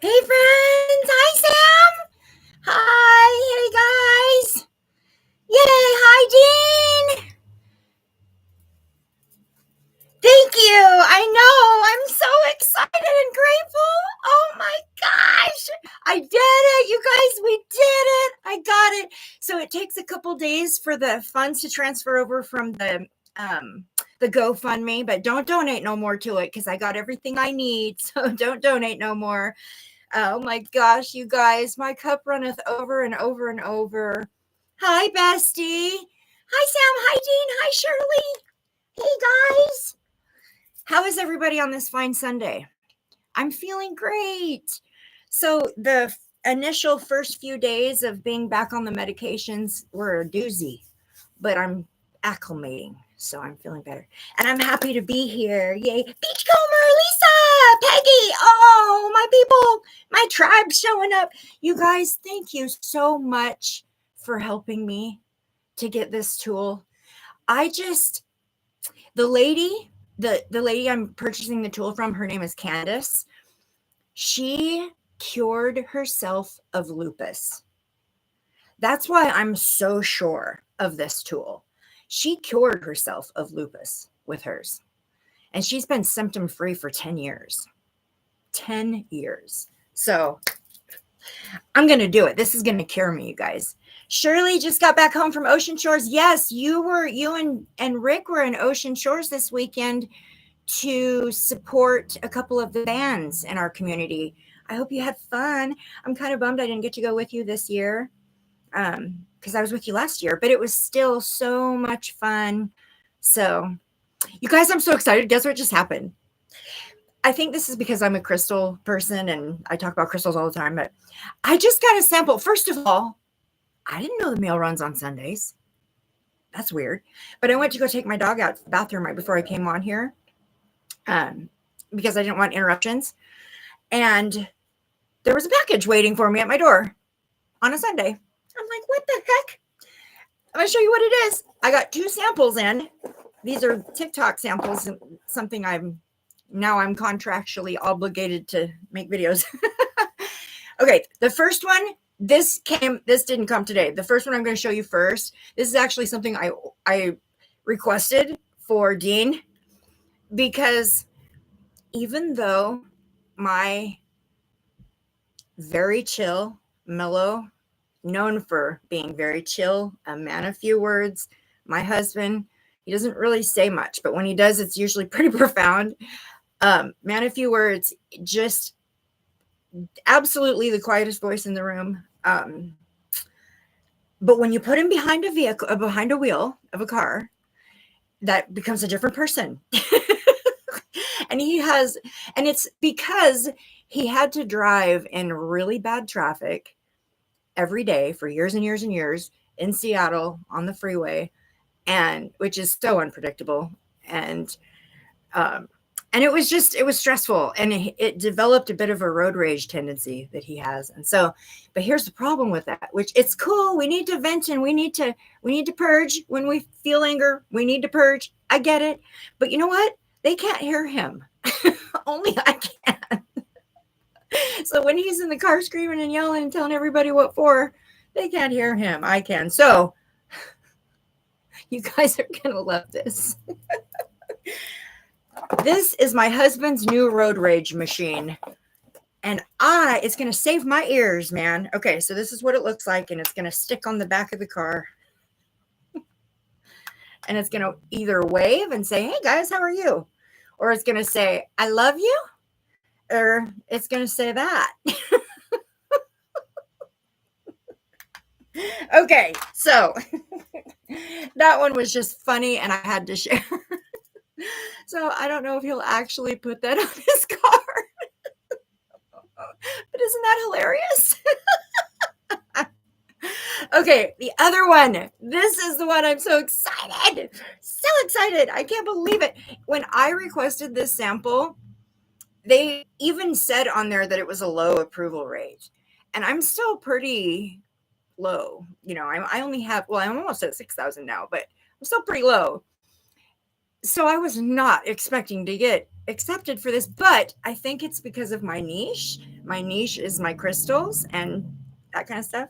Hey friends! Hi Sam! Hi! Hey guys! Yay! Hi Dean! Thank you! I know! I'm so excited and grateful! Oh my gosh! I did it! You guys, we did it! I got it! So it takes a couple days for the funds to transfer over from the GoFundMe, but don't donate no more to it because I got everything I need. So don't donate no more. Oh my gosh, you guys, my cup runneth over and over and over. Hi, bestie. Hi, Sam. Hi, Dean. Hi, Shirley. Hey, guys. How is everybody on this fine Sunday? I'm feeling great. So, the initial first few days of being back on the medications were a doozy, but I'm acclimating. So I'm feeling better. And I'm happy to be here. Yay. Beachcomber, Lisa, Peggy. Oh, my people, my tribe showing up. You guys, thank you so much for helping me to get this tool. The lady I'm purchasing the tool from, her name is Candace. She cured herself of lupus. That's why I'm so sure of this tool. She cured herself of lupus with hers. And she's been symptom free for 10 years. 10 years. So I'm going to do it. This is going to cure me, you guys. Shirley just got back home from Ocean Shores. Yes, you and Rick were in Ocean Shores this weekend to support a couple of the bands in our community. I hope you had fun. I'm kind of bummed I didn't get to go with you this year. Because I was with you last year, but it was still so much fun. So, you guys, I'm so excited. Guess what just happened? I think this is because I'm a crystal person and I talk about crystals all the time, but I just got a sample. First of all, I didn't know the mail runs on Sundays. That's weird. But I went to go take my dog out to the bathroom right before I came on here because I didn't want interruptions. And there was a package waiting for me at my door on a Sunday. I'm like, what the heck? I'm going to show you what it is. I got 2 samples in. These are TikTok samples, something I'm contractually obligated to make videos. Okay, the first one, this didn't come today. The first one I'm going to show you first. This is actually something I requested for Dean because even though my very chill, mellow, known for being very chill, a man of few words. My husband, he doesn't really say much, but when he does, it's usually pretty profound. Man of few words, just absolutely the quietest voice in the room. But when you put him behind a wheel of a car, that becomes a different person. And it's because he had to drive in really bad traffic every day for years and years and years in Seattle on the freeway, and which is so unpredictable. And it was stressful, and it developed a bit of a road rage tendency that he has. And so, but here's the problem with that, which it's cool. We need to vent and we need to purge when we feel anger. We need to purge. I get it. But you know what? They can't hear him. Only I can. So when he's in the car screaming and yelling and telling everybody what for, they can't hear him. I can. So you guys are going to love this. This is my husband's new road rage machine. And it's going to save my ears, man. Okay, so this is what it looks like. And it's going to stick on the back of the car. And it's going to either wave and say, hey, guys, how are you? Or it's going to say, I love you. Or it's going to say that. Okay, so that one was just funny and I had to share. So I don't know if he'll actually put that on his car. But isn't that hilarious? Okay, the other one. This is the one I'm so excited. So excited. I can't believe it. When I requested this sample, they even said on there that it was a low approval rate. And I'm still pretty low. You know, I only have, I'm almost at 6,000 now, but I'm still pretty low. So I was not expecting to get accepted for this, but I think it's because of my niche. My niche is my crystals and that kind of stuff.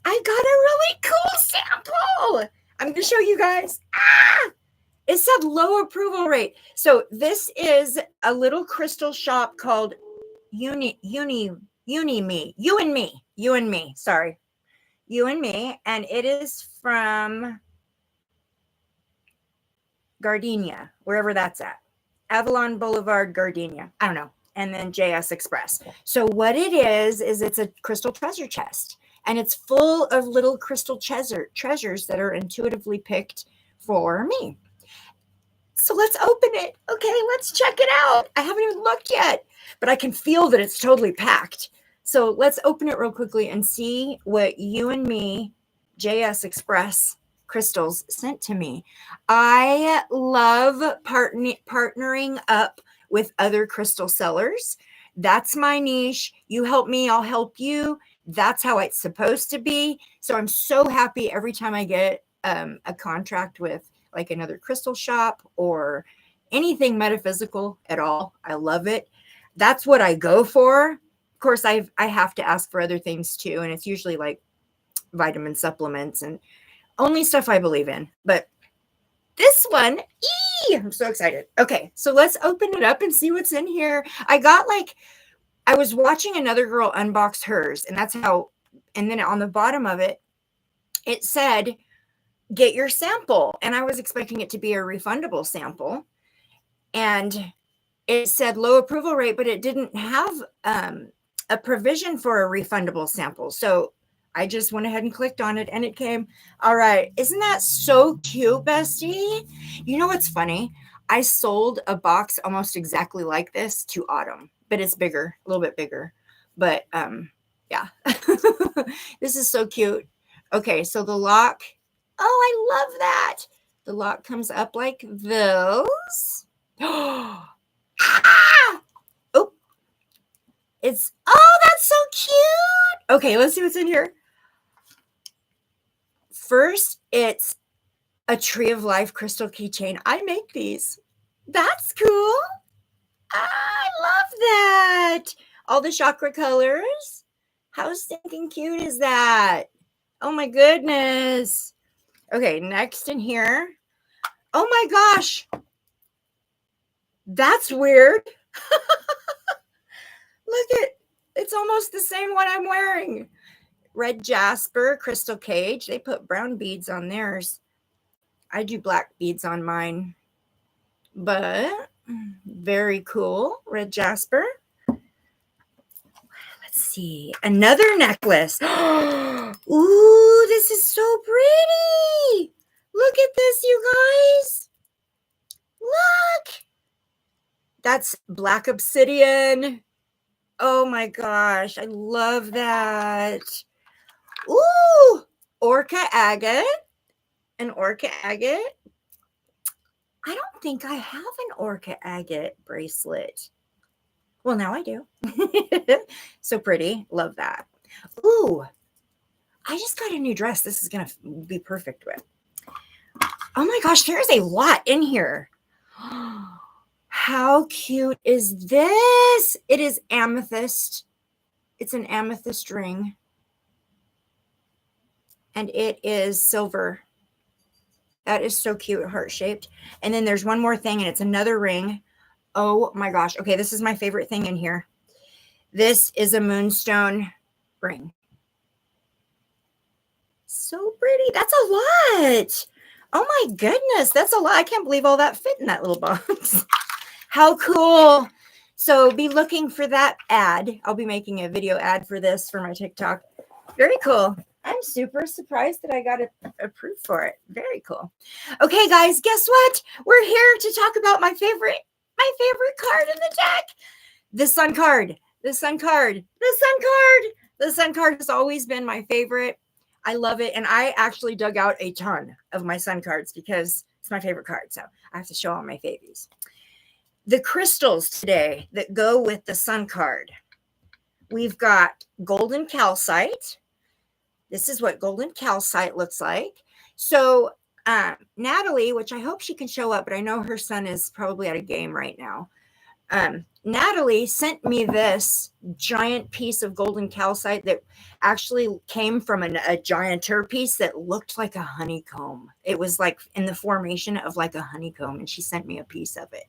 I got a really cool sample. I'm going to show you guys. It said low approval rate. So this is a little crystal shop called Uni Me. You and Me. Sorry. You and Me. And it is from Gardenia, wherever that's at. Avalon Boulevard, Gardenia. I don't know. And then JS Express. So what it is it's a crystal treasure chest. And it's full of little crystal treasures that are intuitively picked for me. So let's open it. Okay, let's check it out. I haven't even looked yet, but I can feel that it's totally packed. So let's open it real quickly and see what You and Me JS Express crystals sent to me. I love partnering up with other crystal sellers. That's my niche. You help me, I'll help you. That's how it's supposed to be. So I'm so happy every time I get a contract with like another crystal shop or anything metaphysical at all. I love it. That's what I go for. Of course, I have to ask for other things too. And it's usually like vitamin supplements and only stuff I believe in. But this one, I'm so excited. Okay, so let's open it up and see what's in here. I was watching another girl unbox hers, and that's how, and then on the bottom of it, it said, get your sample. And I was expecting it to be a refundable sample. And it said low approval rate, but it didn't have a provision for a refundable sample. So I just went ahead and clicked on it and it came. All right. Isn't that so cute, bestie? You know what's funny? I sold a box almost exactly like this to Autumn, but it's bigger, a little bit bigger. But yeah, this is so cute. Okay, so the lock. Oh, I love that. The lock comes up like those. Oh, that's so cute. Okay, let's see what's in here. First, it's a Tree of Life crystal keychain. I make these. That's cool. I love that. All the chakra colors. How stinking cute is that? Oh my goodness. Okay, next in here. Oh my gosh. That's weird. Look at, it's almost the same one I'm wearing. Red jasper, crystal cage. They put brown beads on theirs. I do black beads on mine. But very cool. Red jasper. Let's see. Another necklace. Ooh, this is so pretty. Look at this, you guys. Look. That's black obsidian. Oh my gosh. I love that. Ooh, orca agate. An orca agate. I don't think I have an orca agate bracelet. Well, now I do. So pretty. Love that. Ooh, I just got a new dress. This is going to be perfect with. Oh my gosh, there's a lot in here. How cute is this? It is amethyst. It's an amethyst ring. And it is silver. That is so cute, heart-shaped. And then there's one more thing, and it's another ring. Oh my gosh. Okay, this is my favorite thing in here. This is a moonstone ring. So pretty. That's a lot. Oh my goodness. That's a lot. I can't believe all that fit in that little box. How cool. So be looking for that ad. I'll be making a video ad for this for my TikTok. Very cool. I'm super surprised that I got approved for it. Very cool. Okay, guys, guess what? We're here to talk about my favorite card in the deck. The Sun card. The Sun card. The Sun card. The Sun card has always been my favorite. I love it. And I actually dug out a ton of my Sun cards because it's my favorite card. So I have to show all my favies. The crystals today that go with the Sun card. We've got golden calcite. This is what golden calcite looks like. So Natalie, which I hope she can show up, but I know her son is probably at a game right now. Natalie sent me this giant piece of golden calcite that actually came from a gianter piece that looked like a honeycomb. It was like in the formation of like a honeycomb, and she sent me a piece of it.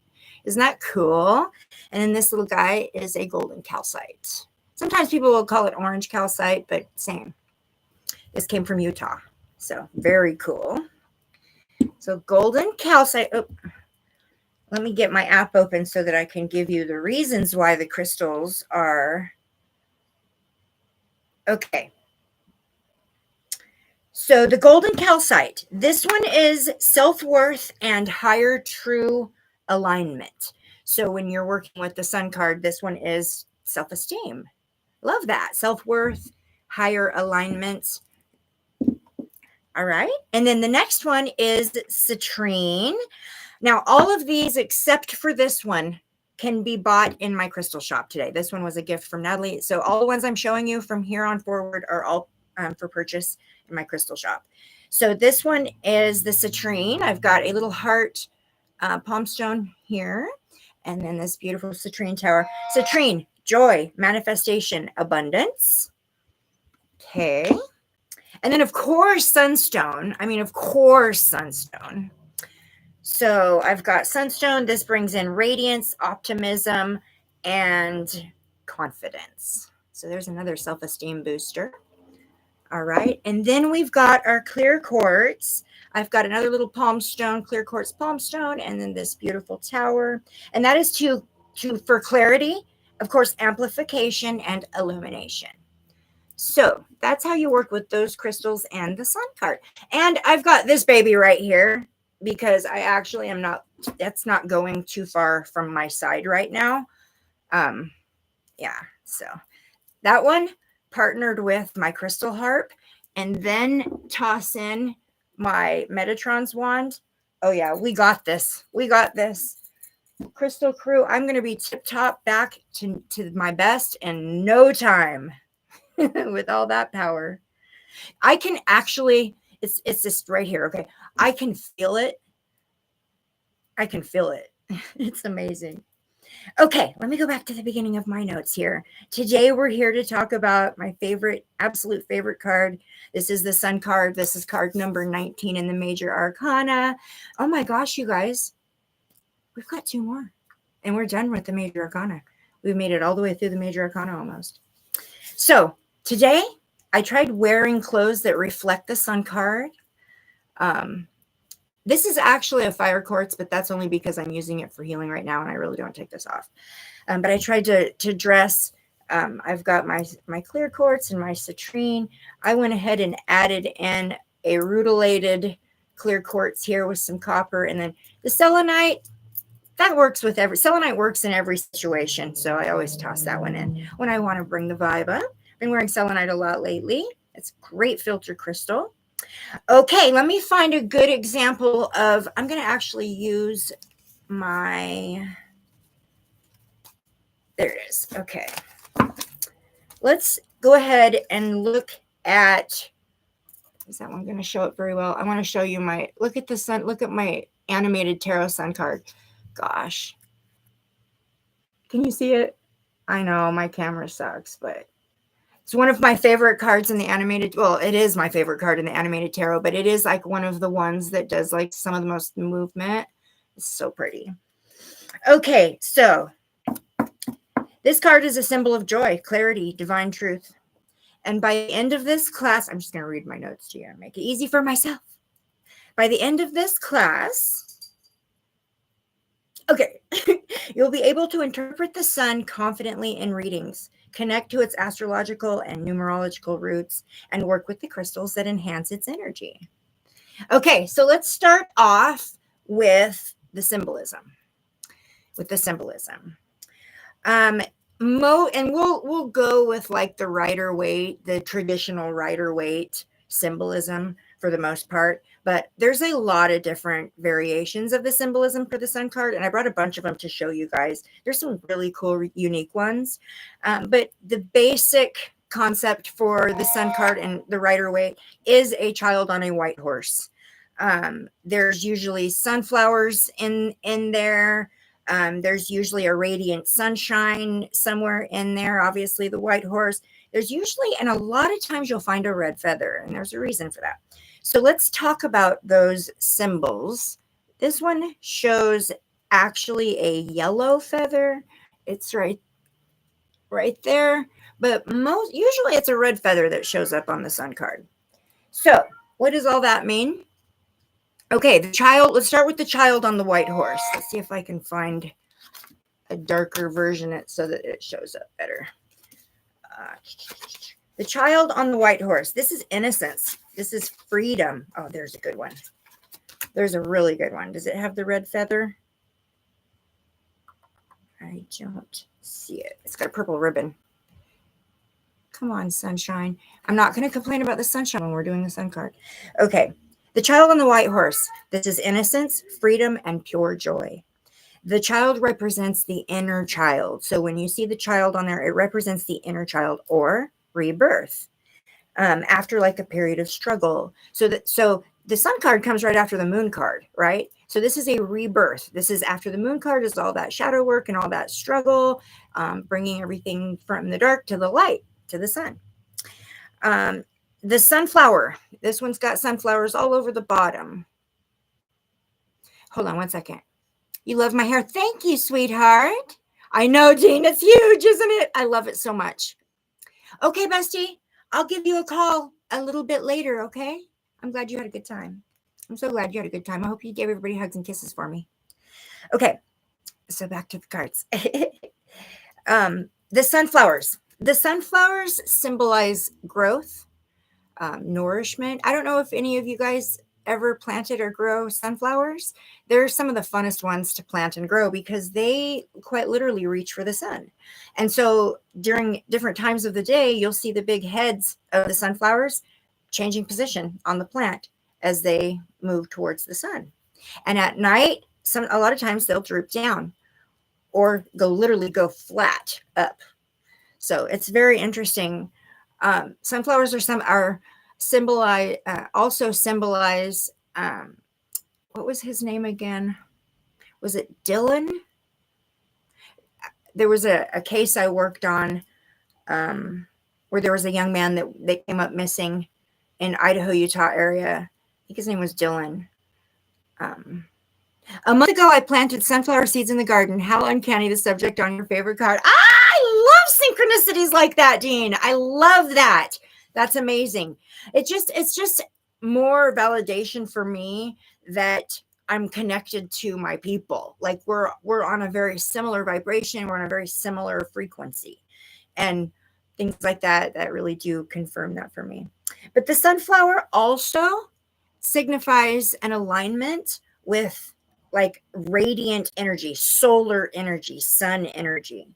Isn't that cool? And then this little guy is a golden calcite. Sometimes people will call it orange calcite, but same. This came from Utah. So very cool. So golden calcite. Oh, let me get my app open so that I can give you the reasons why the crystals are. Okay. So the golden calcite, this one is self-worth and higher true alignment. So when you're working with the sun card, this one is self-esteem. Love that. Self-worth, higher alignment. All right. And then the next one is citrine. Now, all of these, except for this one, can be bought in my crystal shop today. This one was a gift from Natalie. So all the ones I'm showing you from here on forward are all for purchase in my crystal shop. So this one is the citrine. I've got a little heart palm stone here. And then this beautiful citrine tower. Citrine, joy, manifestation, abundance. Okay. And then, of course, sunstone. Sunstone. So I've got sunstone. This brings in radiance, optimism, and confidence. So there's another self-esteem booster. All right. And then we've got our clear quartz. I've got another little palm stone, clear quartz palm stone, and then this beautiful tower. And that is for clarity, of course, amplification and illumination. So that's how you work with those crystals and the sun card. And I've got this baby right here because I actually am not, that's not going too far from my side right now. Yeah, so that one partnered with my crystal harp and then toss in my Metatron's wand. Oh yeah, we got this. We got this. Crystal crew, I'm going to be tip top back to my best in no time with all that power. I can actually, it's just right here. Okay. I can feel it. I can feel it. It's amazing. Okay, let me go back to the beginning of my notes here. Today, we're here to talk about my favorite, absolute favorite card. This is the Sun card. This is card number 19 in the Major Arcana. Oh my gosh, you guys. We've got 2 more. And we're done with the Major Arcana. We've made it all the way through the Major Arcana almost. So, today, I tried wearing clothes that reflect the Sun card. This is actually a fire quartz, but that's only because I'm using it for healing right now, and I really don't take this off. But I tried to dress. I've got my clear quartz and my citrine. I went ahead and added in a rutilated clear quartz here with some copper, and then the selenite. That works with selenite works in every situation, so I always toss that one in when I want to bring the vibe up. Been wearing selenite a lot lately. It's a great filter crystal. Okay, let me find a good example of, I'm going to actually use my, there it is. Okay. Let's go ahead and look at, is that one going to show it very well? I want to show you look at the sun, look at my animated tarot sun card. Gosh. Can you see it? I know my camera sucks, but it's one of my favorite cards in the animated. Well, it is my favorite card in the animated tarot, but it is like one of the ones that does like some of the most movement. It's so pretty. Okay, so this card is a symbol of joy, clarity, divine truth. And by the end of this class, I'm just going to read my notes to you and make it easy for myself. By the end of this class, okay, you'll be able to interpret the sun confidently in readings, connect to its astrological and numerological roots, and work with the crystals that enhance its energy. Okay, so let's start off with the symbolism. And we'll go with like the Rider-Waite, the traditional Rider-Waite symbolism for the most part, but there's a lot of different variations of the symbolism for the sun card, and I brought a bunch of them to show you guys. There's some really cool, unique ones, but the basic concept for the sun card and the Rider-Waite is a child on a white horse. There's usually sunflowers in there. There's usually a radiant sunshine somewhere in there. Obviously, the white horse. There's usually, and a lot of times you'll find a red feather, and there's a reason for that. So let's talk about those symbols. This one shows actually a yellow feather. It's right there. But usually it's a red feather that shows up on the sun card. So what does all that mean? Okay, the child, let's start with the child on the white horse. Let's see if I can find a darker version so that it shows up better. The child on the white horse. This is innocence. This is freedom. Oh, there's a good one. There's a really good one. Does it have the red feather? I don't see it. It's got a purple ribbon. Come on, sunshine. I'm not going to complain about the sunshine when we're doing the sun card. Okay. The child on the white horse. This is innocence, freedom, and pure joy. The child represents the inner child. So when you see the child on there, it represents the inner child or rebirth after like a period of struggle. So the sun card comes right after the moon card, right? So this is a rebirth. This is after the moon card is all that shadow work and all that struggle, bringing everything from the dark to the light, to the sun. The sunflower. This one's got sunflowers all over the bottom. Hold on one second. You love my hair. Thank you, sweetheart. I know, Jean. It's huge, isn't it? I love it so much. Okay, bestie. I'll give you a call a little bit later, okay? I'm glad you had a good time. I'm so glad you had a good time. I hope you gave everybody hugs and kisses for me. Okay. So back to the cards. The sunflowers. The sunflowers symbolize growth, nourishment. I don't know if any of you guys ever planted or grow sunflowers. They're some of the funnest ones to plant and grow because they quite literally reach for the sun. And so during different times of the day, you'll see the big heads of the sunflowers changing position on the plant as they move towards the sun. And at night, a lot of times they'll droop down or literally go flat up. So it's very interesting. Sunflowers also symbolize, what was his name again? Was it Dylan? There was a case I worked on where there was a young man that came up missing in Idaho, Utah area. I think his name was Dylan. A month ago, I planted sunflower seeds in the garden. How uncanny, the subject on your favorite card. I love synchronicities like that, Dean. I love that. That's amazing. It's just more validation for me that I'm connected to my people. Like we're on a very similar vibration. We're on a very similar frequency, and things like that really do confirm that for me. But the sunflower also signifies an alignment with like radiant energy, solar energy, sun energy.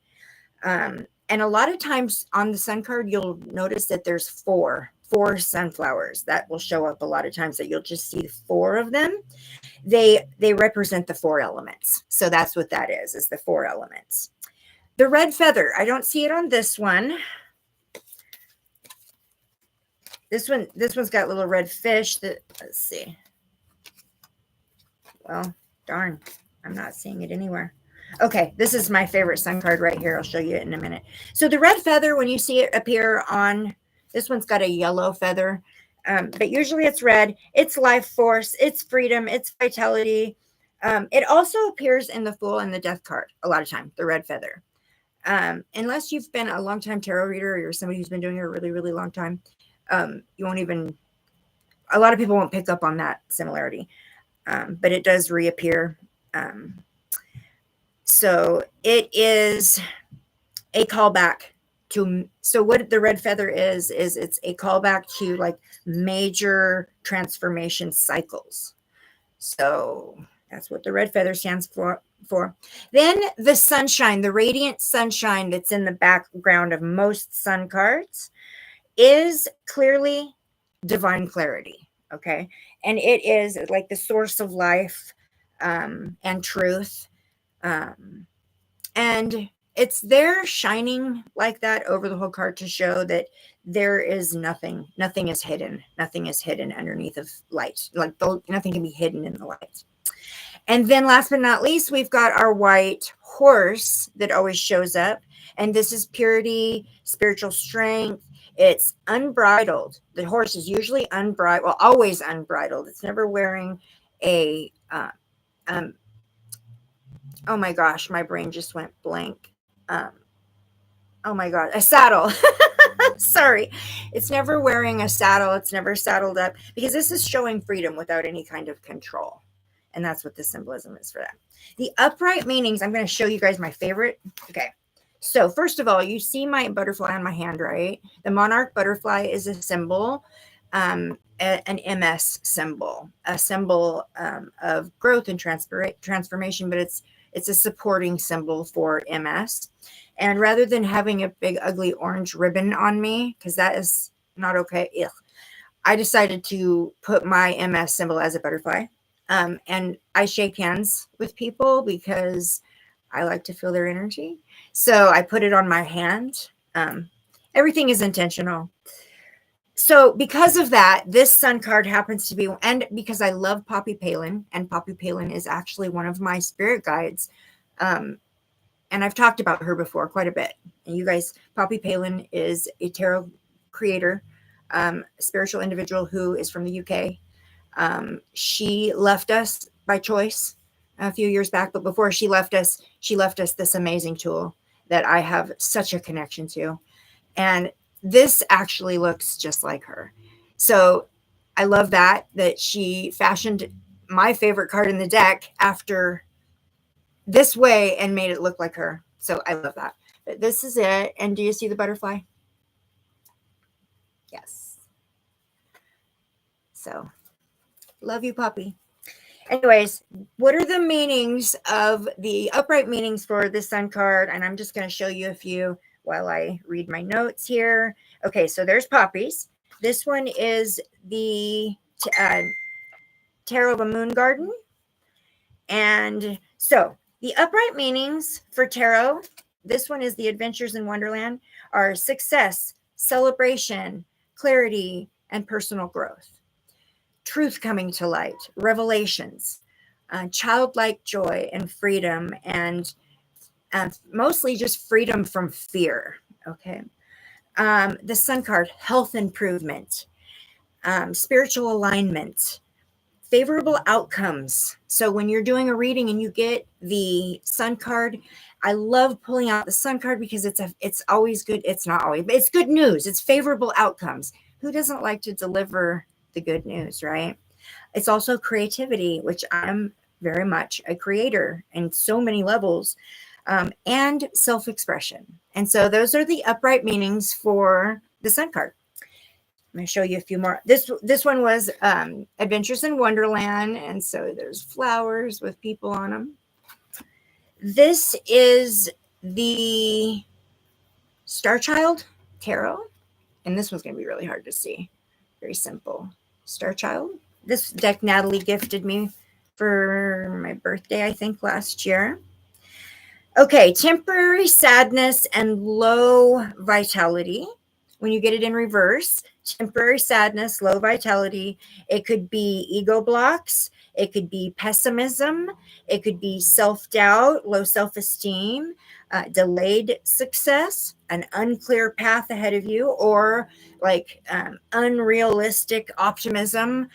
And a lot of times on the sun card, you'll notice that there's four sunflowers that will show up a lot of times, that you'll just see 4 of them. They represent the 4 elements. So that's what that is the 4 elements. The red feather, I don't see it on this one. This one's got little red fish that, let's see. Well, darn, I'm not seeing it anywhere. Okay, this is my favorite sun card right here. I'll show you it in a minute. So the red feather, when you see it appear on, this one's got a yellow feather, but usually it's red. It's life force, it's freedom, it's vitality. It also appears in the Fool and the Death card a lot of time, the red feather. Unless you've been a long-time tarot reader or you're somebody who's been doing it a really, really long time, you won't even, a lot of people won't pick up on that similarity, but it does reappear. So it is a callback to, so what the red feather is it's a callback to like major transformation cycles. So that's what the red feather stands for. Then the sunshine, the radiant sunshine that's in the background of most sun cards is clearly divine clarity. Okay. And it is like the source of life and truth. And it's there shining like that over the whole card to show that there is nothing is hidden. Nothing is hidden underneath of light. Like nothing can be hidden in the light. And then last but not least, we've got our white horse that always shows up. And this is purity, spiritual strength. It's unbridled. The horse is usually unbridled, well, always unbridled. It's never wearing a, oh my gosh, my brain just went blank. Oh my God, a saddle. Sorry. It's never wearing a saddle. It's never saddled up because this is showing freedom without any kind of control. And that's what the symbolism is for that. The upright meanings, I'm going to show you guys my favorite. Okay. So first of all, you see my butterfly on my hand, right? The monarch butterfly is a symbol, an MS symbol, a symbol of growth and transformation, but it's a supporting symbol for MS. And rather than having a big, ugly orange ribbon on me, because that is not okay, I decided to put my MS symbol as a butterfly. And I shake hands with people because I like to feel their energy. So I put it on my hand. Everything is intentional. So because of that, this sun card happens to be, and because I love Poppy Palin, and Poppy Palin is actually one of my spirit guides. And I've talked about her before quite a bit. And you guys, Poppy Palin is a tarot creator, spiritual individual who is from the UK. She left us by choice a few years back, but before she left us this amazing tool that I have such a connection to. And this actually looks just like her. So I love that she fashioned my favorite card in the deck after this way and made it look like her. So I love that. But this is it. And do you see the butterfly? Yes. So love you, Poppy. Anyways, what are the meanings of the upright meanings for this sun card? And I'm just going to show you a few while I read my notes here. Okay, so there's poppies. This one is the Tarot of a Moon Garden. And so the upright meanings for tarot, this one is the Adventures in Wonderland, are success, celebration, clarity, and personal growth. Truth coming to light, revelations, childlike joy and freedom, and mostly just freedom from fear. Okay. The sun card, health improvement, spiritual alignment, favorable outcomes. So when you're doing a reading and you get the sun card, I love pulling out the sun card because it's always good. It's not always, but it's good news. It's favorable outcomes. Who doesn't like to deliver the good news, right? It's also creativity, which I'm very much a creator in so many levels, and self-expression. And so those are the upright meanings for the sun card. I'm going to show you a few more. This one was Adventures in Wonderland, and so there's flowers with people on them. This is the Star Child Tarot, and this one's going to be really hard to see. Very simple. Star Child. This deck Natalie gifted me for my birthday, I think, last year. Okay, temporary sadness and low vitality. When you get it in reverse, temporary sadness, low vitality. It could be ego blocks. It could be pessimism. It could be self-doubt, low self-esteem, delayed success, an unclear path ahead of you, or like unrealistic optimism.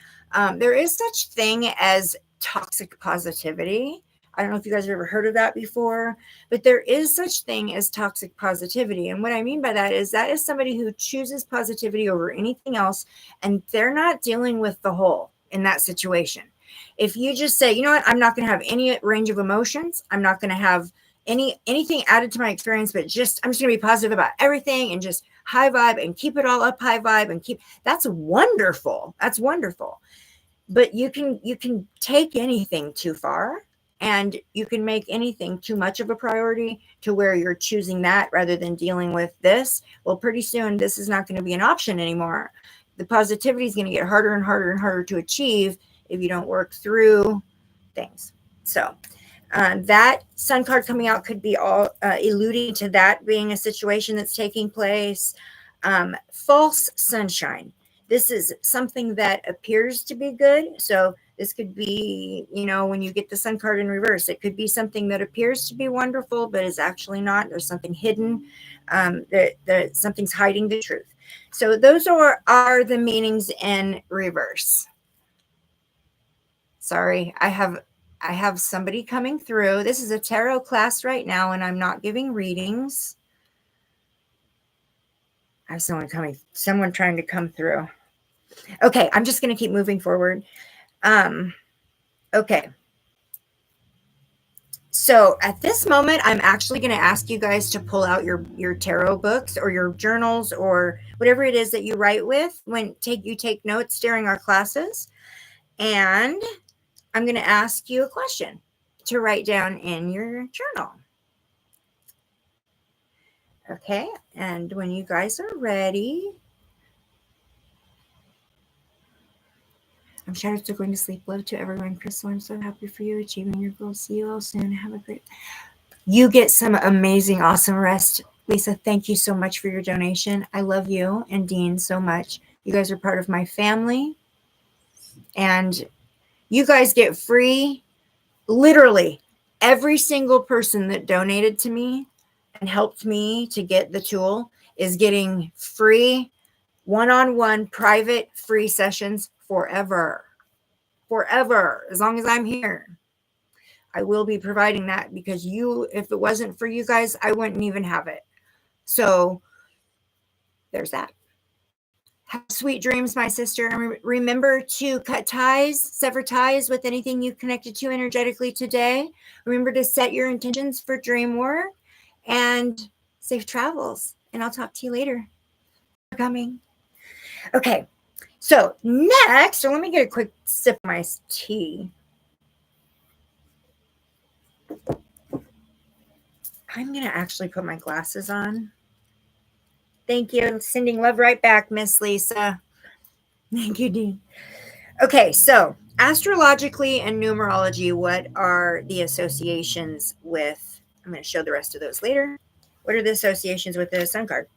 There is such thing as toxic positivity. I don't know if you guys have ever heard of that before, but there is such thing as toxic positivity. And what I mean by that is somebody who chooses positivity over anything else, and they're not dealing with the whole in that situation. If you just say, you know what, I'm not going to have any range of emotions. I'm not going to have anything added to my experience, but I'm just going to be positive about everything and just high vibe and keep it all up high vibe and that's wonderful. That's wonderful. But you can take anything too far. And you can make anything too much of a priority to where you're choosing that rather than dealing with this. Well, pretty soon, this is not going to be an option anymore. The positivity is going to get harder and harder and harder to achieve if you don't work through things. So That sun card coming out could be all alluding to that being a situation that's taking place. False sunshine. This is something that appears to be good. So this could be, when you get the sun card in reverse, it could be something that appears to be wonderful, but is actually not. There's something hidden. That something's hiding the truth. So those are the meanings in reverse. Sorry, I have somebody coming through. This is a tarot class right now, and I'm not giving readings. I have someone trying to come through. Okay, I'm just going to keep moving forward. Okay. So at this moment, I'm actually going to ask you guys to pull out your tarot books or your journals or whatever it is that you write with when you take notes during our classes. And I'm going to ask you a question to write down in your journal. Okay, and when you guys are ready, I'm shattered, still going to sleep. Love to everyone. Crystal, I'm so happy for you achieving your goals. See you all soon. Have a great... You get some amazing, awesome rest. Lisa, thank you so much for your donation. I love you and Dean so much. You guys are part of my family. And you guys get free, literally, every single person that donated to me and helped me to get the tool is getting free one-on-one private free sessions forever, as long as I'm here. I will be providing that because if it wasn't for you guys, I wouldn't even have it. So there's that. Have sweet dreams, my sister. And remember to sever ties with anything you connected to energetically today. Remember to set your intentions for dream work and safe travels. And I'll talk to you later. For coming. Okay. So next, let me get a quick sip of my tea. I'm going to actually put my glasses on. Thank you. Sending love right back, Miss Lisa. Thank you, Dean. Okay, so astrologically and numerology, what are the associations with? I'm going to show the rest of those later. What are the associations with the sun card?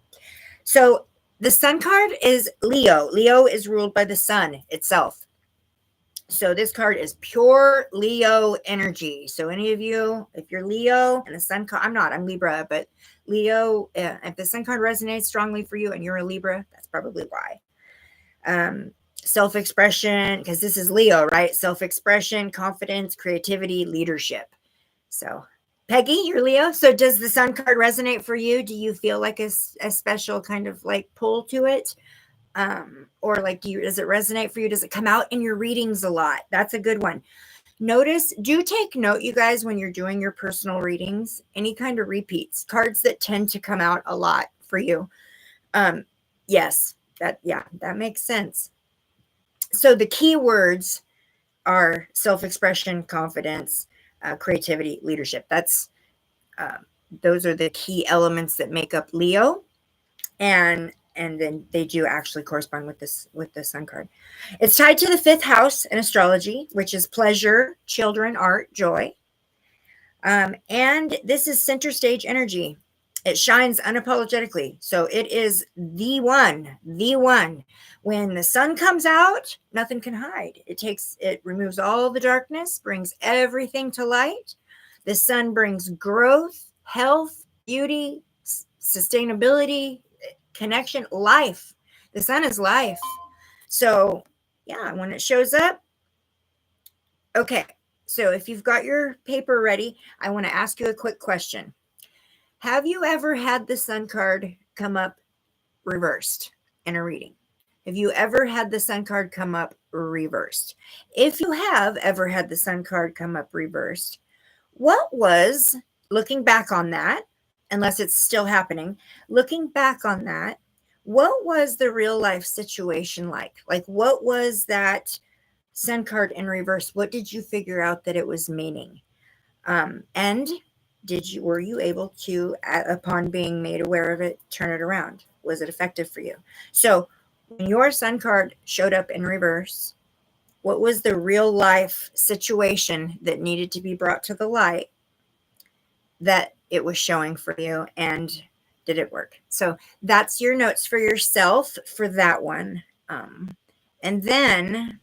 So the sun card is Leo. Leo is ruled by the sun itself. So this card is pure Leo energy. So any of you, if you're Leo and the sun card, I'm Libra, but Leo, if the sun card resonates strongly for you and you're a Libra, that's probably why. Self-expression, because this is Leo, right? Self-expression, confidence, creativity, leadership. So Peggy, you're Leo. So does the sun card resonate for you? Do you feel like a special kind of like pull to it? Or like, does it resonate for you? Does it come out in your readings a lot? That's a good one. Do take note, you guys, when you're doing your personal readings, any kind of repeats, cards that tend to come out a lot for you. Yes, that makes sense. So the key words are self-expression, confidence, creativity, leadership. Those are the key elements that make up Leo. And then they do actually correspond with the sun card. It's tied to the 5th house in astrology, which is pleasure, children, art, joy. And this is center stage energy. It shines unapologetically. So it is the one. When the sun comes out, nothing can hide. It removes all the darkness, brings everything to light. The sun brings growth, health, beauty, sustainability, connection, life. The sun is life. So yeah, when it shows up. Okay, so if you've got your paper ready, I want to ask you a quick question. Have you ever had the sun card come up reversed in a reading? Have you ever had the sun card come up reversed? If you have ever had the sun card come up reversed, what was, looking back on that, unless it's still happening, looking back on that, what was the real life situation like? Like, what was that sun card in reverse? What did you figure out that it was meaning? And were you able to, upon being made aware of it, turn it around? Was it effective for you? So when your sun card showed up in reverse, What was the real life situation that needed to be brought to the light that it was showing for you, and did it work? So that's your notes for yourself for that one. And then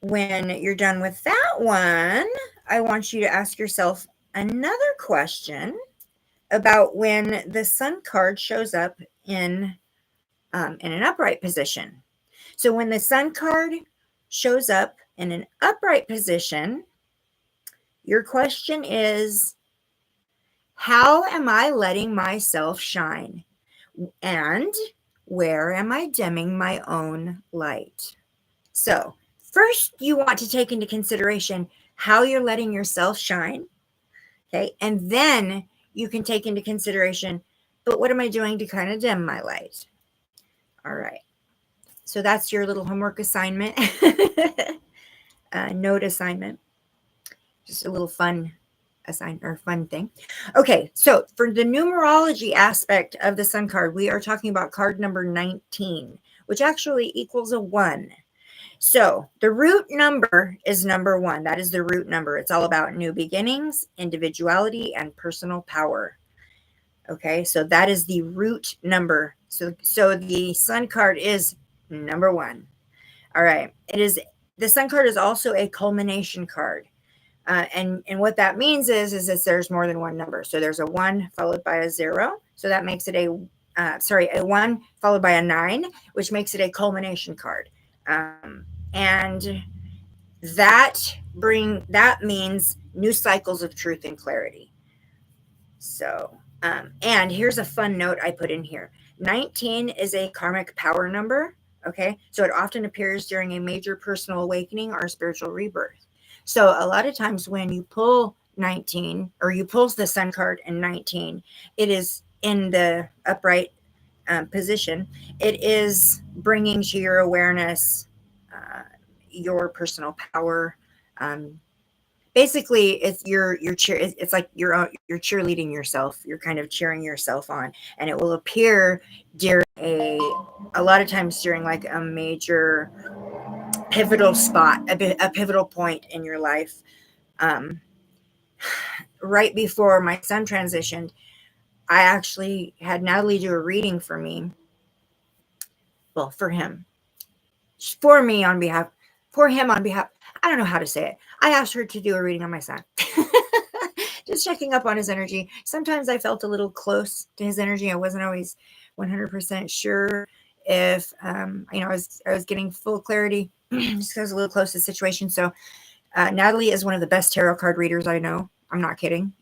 when you're done with that one, I want you to ask yourself another question about when the Sun card shows up in an upright position. So when the Sun card shows up in an upright position, your question is, how am I letting myself shine? And where am I dimming my own light? So first, you want to take into consideration how you're letting yourself shine. Okay. And then you can take into consideration, but what am I doing to kind of dim my light? All right. So that's your little homework assignment, note assignment, just a little fun thing. Okay. So for the numerology aspect of the Sun card, we are talking about card number 19, which actually equals a 1. So the root number is number 1. That is the root number. It's all about new beginnings, individuality, and personal power. Okay, so that is the root number. So the Sun card is number 1. All right, the Sun card is also a culmination card. And what that means is that there's more than one number. So there's a 1 followed by a 0. So that makes it a 1 followed by a 9, which makes it a culmination card. And that means new cycles of truth and clarity. So, and here's a fun note I put in here. 19 is a karmic power number. Okay. So it often appears during a major personal awakening or spiritual rebirth. So a lot of times when you pull 19, or you pull the Sun card in 19, it is in the upright position. It is bringing to your awareness your personal power. Basically, it's it's like you're cheerleading yourself. You're kind of cheering yourself on, and it will appear during a lot of times during like a major pivotal spot, a pivotal point in your life. Right before my son transitioned, I actually had Natalie do a reading for me. Well, for him, for me on behalf, for him on behalf. I don't know how to say it. I asked her to do a reading on my son. Just checking up on his energy. Sometimes I felt a little close to his energy. I wasn't always 100% sure if, I was getting full clarity just because I was a little close to the situation. So Natalie is one of the best tarot card readers I know. I'm not kidding.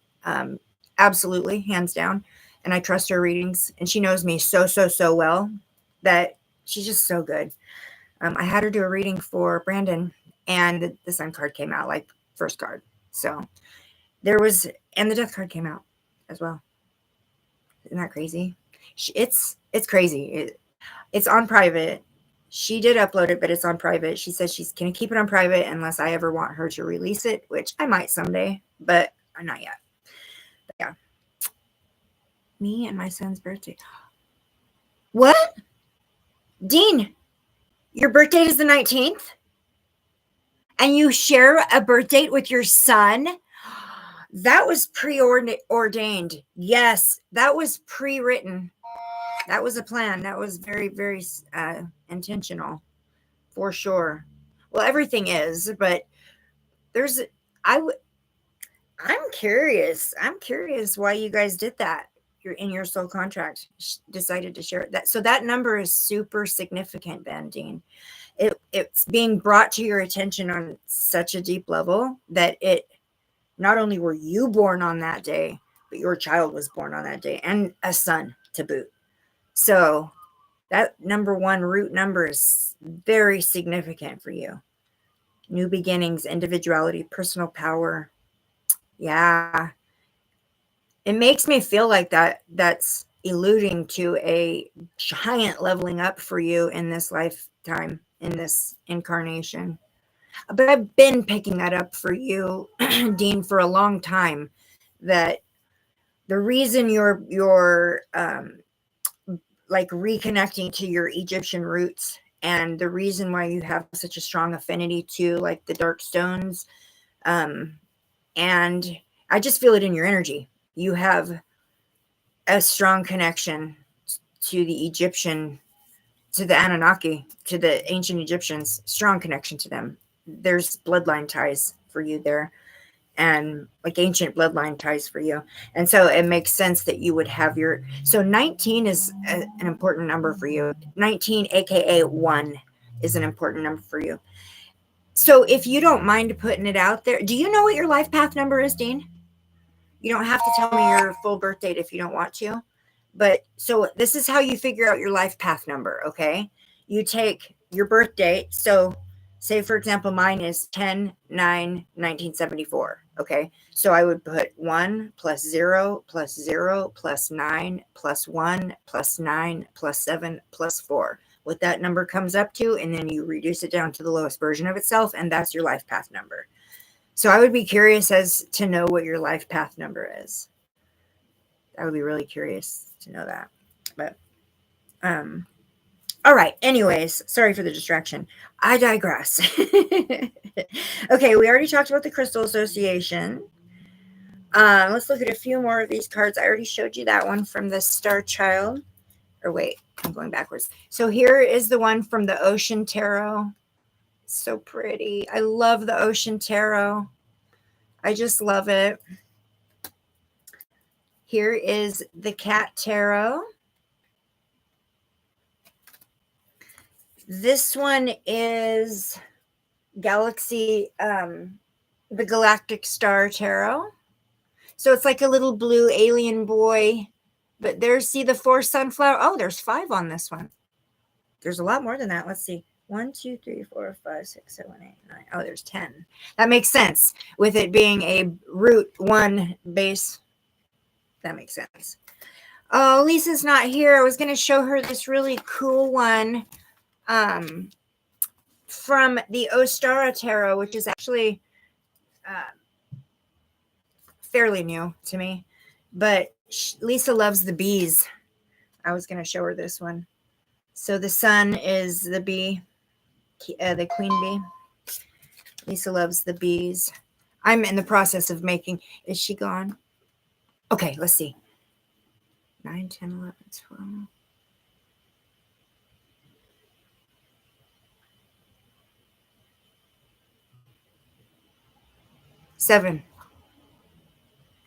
Absolutely, hands down. And I trust her readings. And she knows me so well that she's just so good. I had her do a reading for Brandon, and the Sun card came out, like first card. So and the Death card came out as well. Isn't that crazy? It's crazy. It's on private. She did upload it, but it's on private. She says she's going to keep it on private unless I ever want her to release it, which I might someday, but not yet. But yeah. Me and my son's birthday. What? Dean, your birthday is the 19th? And you share a birth date with your son? That was preordained. Yes, that was pre-written. That was a plan. That was very, very intentional, for sure. Well, everything is, but I'm curious. I'm curious why you guys did that. You're in your soul contract, decided to share that. So that number is super significant, then, Dean. It's being brought to your attention on such a deep level that not only were you born on that day, but your child was born on that day, and a son to boot. So that number 1 root number is very significant for you. New beginnings, individuality, personal power. Yeah. It makes me feel like that's alluding to a giant leveling up for you in this lifetime, in this incarnation. But I've been picking that up for you, Dean, for a long time, that the reason you're like reconnecting to your Egyptian roots and the reason why you have such a strong affinity to like the dark stones. And I just feel it in your energy. You have a strong connection to the Egyptian, to the Anunnaki, to the ancient Egyptians, strong connection to them. There's bloodline ties for you there, and like ancient bloodline ties for you. And so it makes sense that you would have your, so 19 is an important number for you. 19, aka 1, is an important number for you. So if you don't mind putting it out there, do you know what your life path number is, Dean? You don't have to tell me your full birth date if you don't want to. But so this is how you figure out your life path number, okay? You take your birth date. So say, for example, mine is 10/9/1974, okay? So I would put 1 plus 0 plus 0 plus 9 plus 1 plus 9 plus 7 plus 4. What that number comes up to, and then you reduce it down to the lowest version of itself, and that's your life path number. So I would be curious as to know what your life path number is. I would be really curious to know that. But all right. Anyways, sorry for the distraction. I digress. Okay, we already talked about the Crystal Association. Let's look at a few more of these cards. I already showed you that one from the Star Child. Or wait, I'm going backwards. So here is the one from the Ocean Tarot. So pretty. I love the Ocean Tarot. I just love it. Here is the Cat Tarot. This one is Galaxy, the Galactic Star Tarot. So it's like a little blue alien boy. But there's, see the 4 sunflower. Oh, there's 5 on this one. There's a lot more than that. Let's see. 1, 2, 3, 4, 5, 6, 7, 8, 9. Oh, there's 10. That makes sense with it being a root 1 base. That makes sense. Oh, Lisa's not here. I was going to show her this really cool one from the Ostara Tarot, which is actually fairly new to me. But Lisa loves the bees. I was going to show her this one. So the sun is the bee, the queen bee. Lisa loves the bees. I'm in the process of making. Is she gone? Okay, let's see. 9, 10, 11, 12. Seven.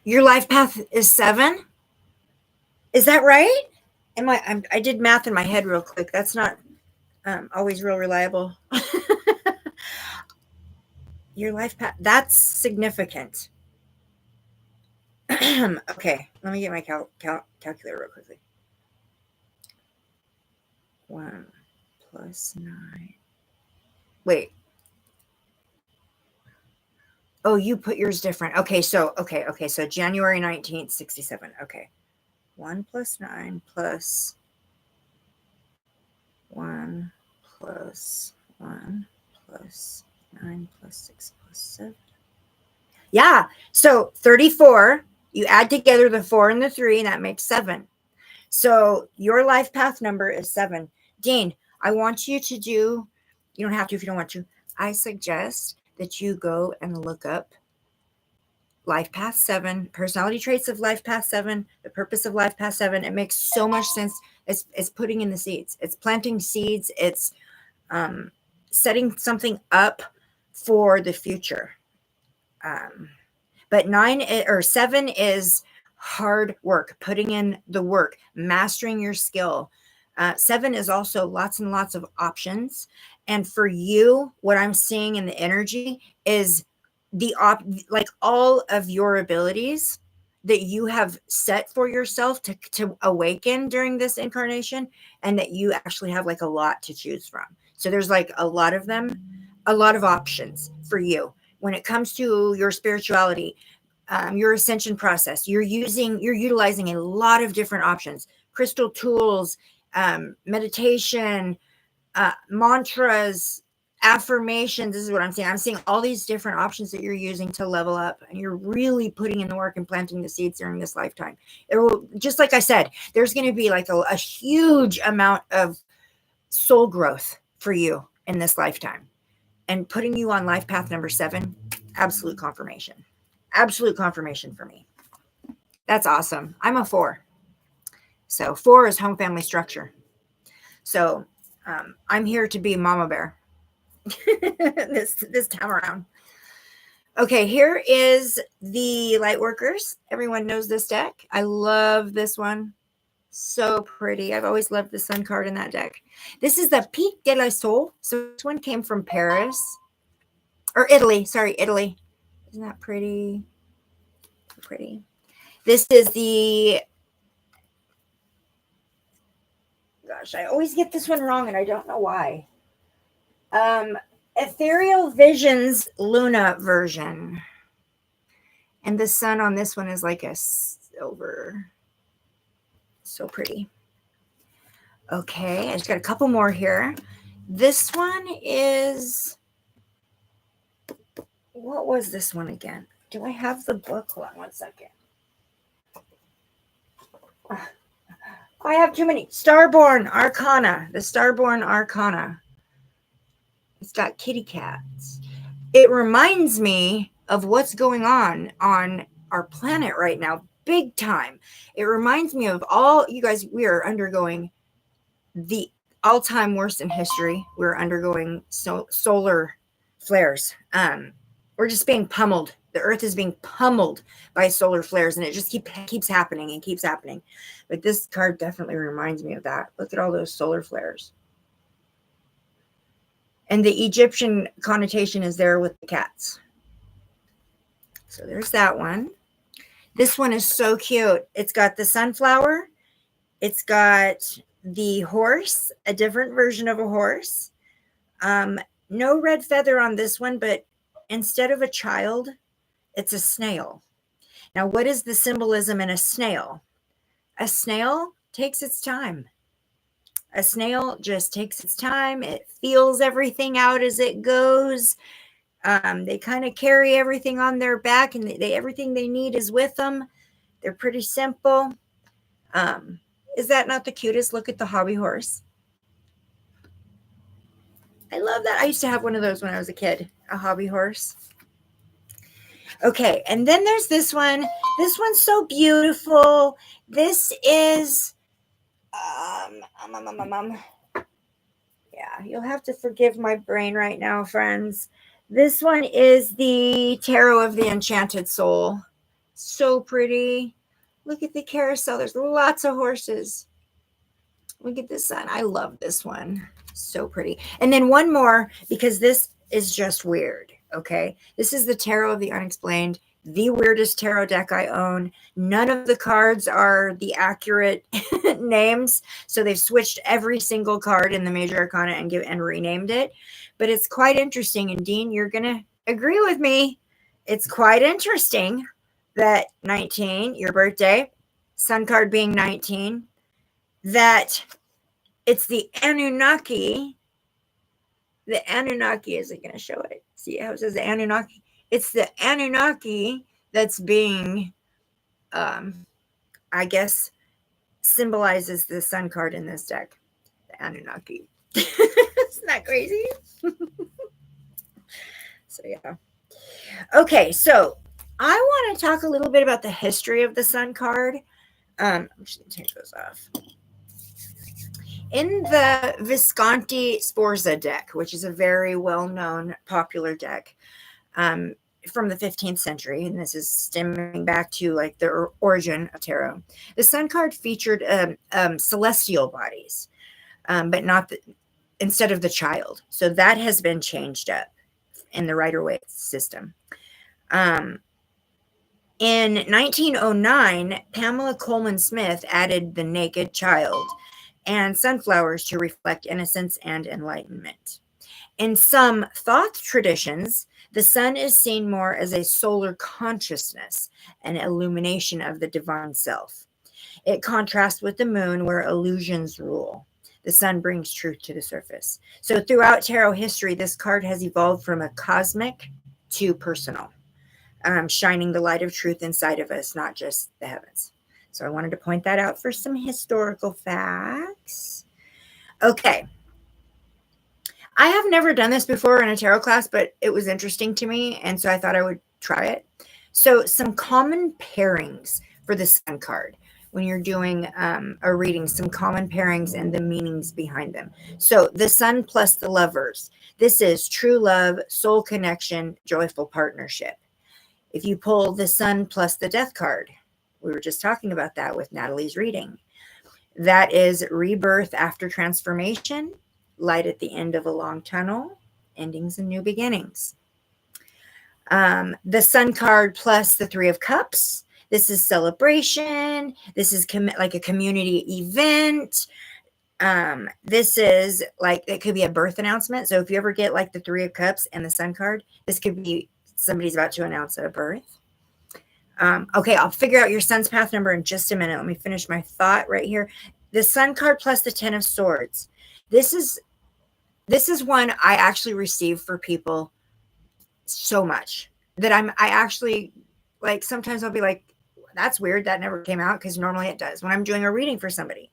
Your life path is 7? Is that right? I did math in my head real quick. That's not always real reliable. Your life path, that's significant. Okay, let me get my calculator real quickly. 1 plus 9. Wait. Oh, you put yours different. Okay, so so January 19th, 67. Okay. 1 plus 9 plus 1 plus 1 plus 9 plus 6 plus 7. Yeah, so 34. You add together the 4 and the 3, and that makes 7. So your life path number is 7. Dean, I want you to do, you don't have to if you don't want to. I suggest that you go and look up Life Path 7, personality traits of Life Path 7, the purpose of Life Path 7. It makes so much sense. It's putting in the seeds. It's planting seeds. It's setting something up for the future. But 7 is hard work, putting in the work, mastering your skill. 7 is also lots and lots of options. And for you, what I'm seeing in the energy is like all of your abilities that you have set for yourself to awaken during this incarnation, and that you actually have like a lot to choose from. So there's like a lot of them, a lot of options for you when it comes to your spirituality, your ascension process. You're utilizing a lot of different options, crystal tools, meditation, mantras, affirmations. This is what I'm saying. I'm seeing all these different options that you're using to level up, and you're really putting in the work and planting the seeds during this lifetime. It will, just like I said, there's going to be like a huge amount of soul growth for you in this lifetime. And putting you on life path number 7, absolute confirmation. Absolute confirmation for me. That's awesome. I'm a 4. So 4 is home family structure. So I'm here to be Mama Bear this time around. Okay, here is the Lightworkers. Everyone knows this deck. I love this one. So pretty. I've always loved the sun card in that deck. This is the Pique de la Sol. So this one came from Paris. Or Italy. Sorry, Italy. Isn't that pretty? Pretty. This is the... Gosh, I always get this one wrong and I don't know why. Ethereal Visions Luna version. And the sun on this one is like a silver. So pretty. Okay, I just got a couple more here. This one is... What was this one again? Do I have the book? Hold on one second. I have too many. Starborn Arcana. The Starborn Arcana. It's got kitty cats. It reminds me of what's going on our planet right now. Big time. It reminds me of all, you guys, we are undergoing the all-time worst in history. We're undergoing solar flares. We're just being pummeled. The earth is being pummeled by solar flares, and it just keeps happening and keeps happening. But this card definitely reminds me of that. Look at all those solar flares. And the Egyptian connotation is there with the cats. So there's that one. This one is so cute. It's got the sunflower. It's got the horse, a different version of a horse. No red feather on this one, but instead of a child, it's a snail. Now, what is the symbolism in a snail? A snail takes its time. A snail just takes its time. It feels everything out as it goes. They kind of carry everything on their back, and everything they need is with them. They're pretty simple. Is that not the cutest? Look at the hobby horse. I love that. I used to have one of those when I was a kid, a hobby horse. Okay, and then there's this one. This one's so beautiful. This is, yeah, you'll have to forgive my brain right now, friends. This one is the Tarot of the Enchanted Soul. So pretty. Look at the carousel. There's lots of horses. Look at this one. I love this one. So pretty. And then one more, because this is just weird. Okay. This is the Tarot of the Unexplained, the weirdest tarot deck I own. None of the cards are the accurate names. So they've switched every single card in the major arcana and renamed it. But it's quite interesting. And Dean, you're going to agree with me. It's quite interesting that 19, your birthday, sun card being 19, that it's the Anunnaki. The Anunnaki, is it going to show it? See how it says the Anunnaki? It's the Anunnaki that's being, I guess, symbolizes the sun card in this deck. The Anunnaki. Isn't that crazy? So, yeah. Okay, so I want to talk a little bit about the history of the sun card. I'm just going to take those off. In the Visconti Sforza deck, which is a very well-known, popular deck from the 15th century, and this is stemming back to like the origin of tarot, the sun card featured celestial bodies, but not instead of the child. So that has been changed up in the Rider-Waite system. In 1909, Pamela Coleman Smith added the naked child and sunflowers to reflect innocence and enlightenment. In some Thoth traditions, the sun is seen more as a solar consciousness, an illumination of the divine self. It contrasts with the moon, where illusions rule. The sun brings truth to the surface. So throughout tarot history, this card has evolved from a cosmic to personal, shining the light of truth inside of us, not just the heavens. So I wanted to point that out for some historical facts. Okay. I have never done this before in a tarot class, but it was interesting to me, and so I thought I would try it. So some common pairings for the Sun card when you're doing a reading, some common pairings and the meanings behind them. So the Sun plus the Lovers. This is true love, soul connection, joyful partnership. If you pull the Sun plus the Death card, we were just talking about that with Natalie's reading. That is rebirth after transformation, light at the end of a long tunnel, endings and new beginnings. The Sun card plus the Three of Cups. This is celebration. This is like a community event. This is like, it could be a birth announcement. So if you ever get like the Three of Cups and the Sun card, this could be somebody's about to announce a birth. Okay, I'll figure out your Sun's path number in just a minute. Let me finish my thought right here. The Sun card plus the Ten of Swords. This is one I actually receive for people so much that I actually, like, sometimes I'll be like, that's weird, that never came out, because normally it does when I'm doing a reading for somebody.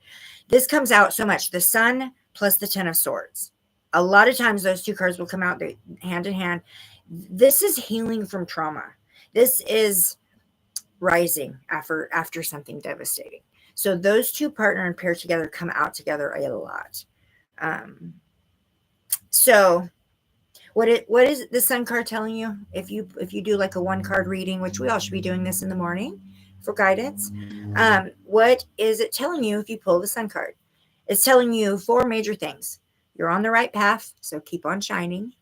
This comes out so much. The Sun plus the Ten of Swords. A lot of times those two cards will come out hand in hand. This is healing from trauma. This is rising after something devastating. So those two partner and pair together, come out together a lot. So what is the Sun card telling you? If you do like a 1-card reading, which we all should be doing this in the morning for guidance, what is it telling you if you pull the Sun card? It's telling you 4 major things. You're on the right path, so keep on shining.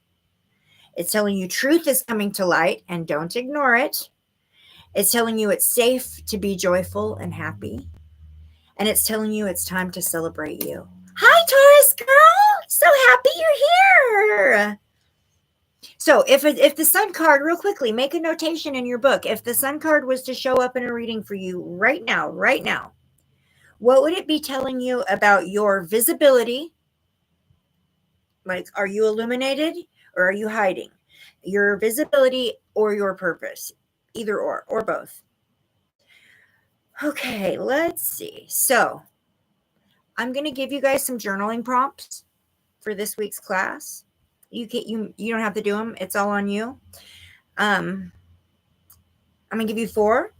It's telling you truth is coming to light and don't ignore it. It's telling you it's safe to be joyful and happy. And it's telling you it's time to celebrate you. Hi, Taurus girl. So happy you're here. So if the Sun card, real quickly, make a notation in your book. If the Sun card was to show up in a reading for you right now, what would it be telling you about your visibility? Like, are you illuminated or are you hiding? Your visibility or your purpose? Either or both. Okay, let's see. So I'm going to give you guys some journaling prompts for this week's class. You don't have to do them. It's all on you. I'm going to give you 4.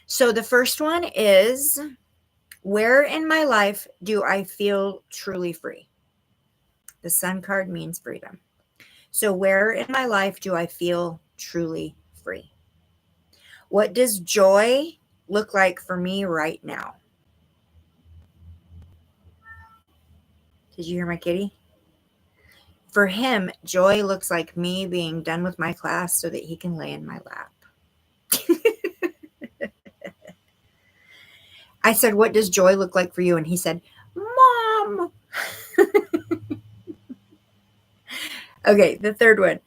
So the first one is, where in my life do I feel truly free? The Sun card means freedom. So where in my life do I feel truly free? What does joy look like for me right now? Did you hear my kitty? For him, joy looks like me being done with my class so that he can lay in my lap. I said, what does joy look like for you? And he said, Mom. Okay, the third one.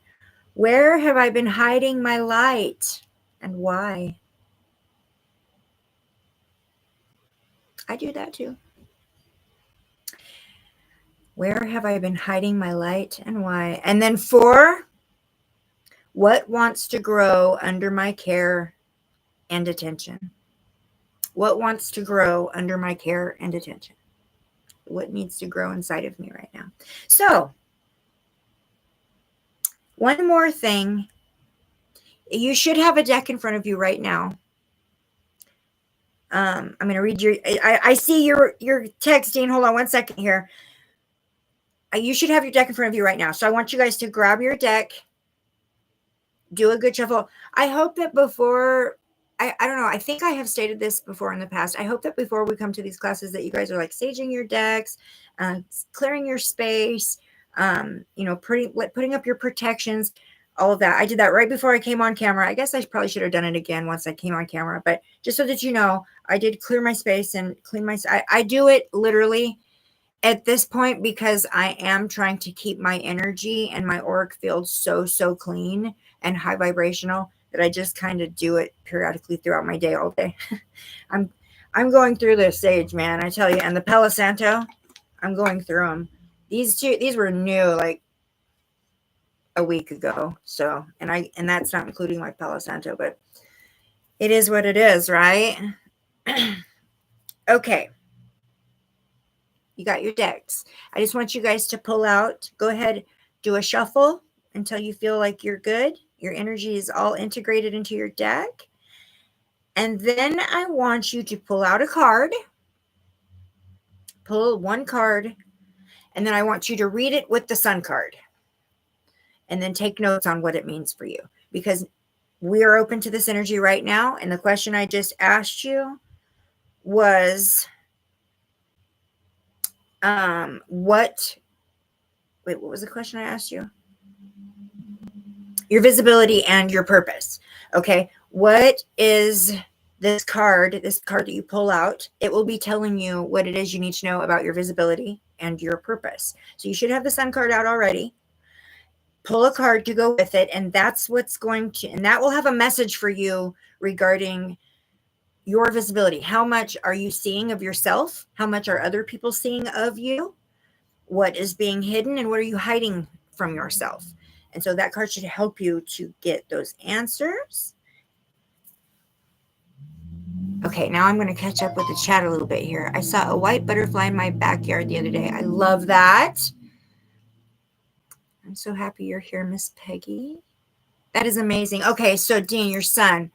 Where have I been hiding my light and why? I do that too. Where have I been hiding my light and why? And then 4, what wants to grow under my care and attention? What wants to grow under my care and attention? What needs to grow inside of me right now? So, one more thing. You should have a deck in front of you right now. I'm going to read your, I see you're texting. Hold on one second here. You should have your deck in front of you right now. So I want you guys to grab your deck, do a good shuffle. I hope that before, I don't know, I think I have stated this before in the past. I hope that before we come to these classes that you guys are like saging your decks, clearing your space, putting up your protections, all of that. I did that right before I came on camera. I guess I probably should have done it again once I came on camera, but just so that you know, I did clear my space and clean my, I do it literally at this point because I am trying to keep my energy and my auric field so clean and high vibrational that I just kind of do it periodically throughout my day all day. I'm going through this stage, man, I tell you, and the Palo Santo, I'm going through them. These were new like a week ago. So, and that's not including my Palo Santo, but it is what it is, right? Okay. You got your decks. I just want you guys to pull out. Go ahead, do a shuffle until you feel like you're good. Your energy is all integrated into your deck. And then I want you to pull out a card. Pull one card. And then I want you to read it with the sun card. And then take notes on what it means for you. Because we are open to this energy right now. And the question I just asked you was, what was the question I asked you? Your visibility and your purpose. Okay. What is this card that you pull out? It will be telling you what it is you need to know about your visibility and your purpose. So you should have the sun card out already. Pull a card to go with it. And that's what's going to, and that will have a message for you regarding your visibility. How much are you seeing of yourself? How much are other people seeing of you? What is being hidden and what are you hiding from yourself? And so that card should help you to get those answers. Okay, now I'm going to catch up with the chat a little bit here. I saw a white butterfly in my backyard the other day. I love that. I'm so happy you're here, Miss Peggy. That is amazing. Okay, so Dean, your son.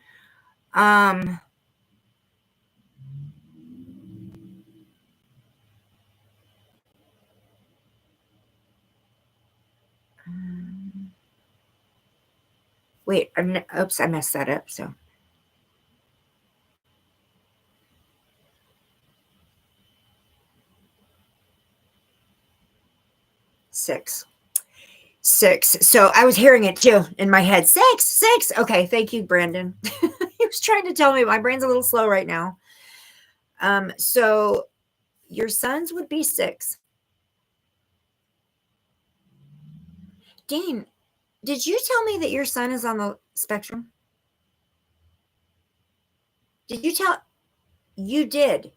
Wait, oops, I messed that up. So six. So I was hearing it too in my head. Six. Okay, thank you, Brandon. He was trying to tell me my brain's a little slow right now. So your sons would be 6. Dean, did you tell me that your son is on the spectrum? Did you tell? You did.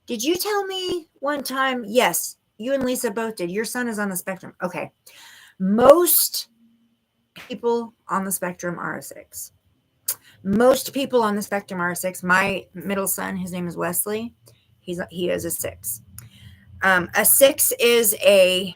Did you tell me one time? Yes, you and Lisa both did. Your son is on the spectrum. Okay. Most people on the spectrum are a 6. Most people on the spectrum are a 6. My middle son, his name is Wesley. He is a 6. A 6 is a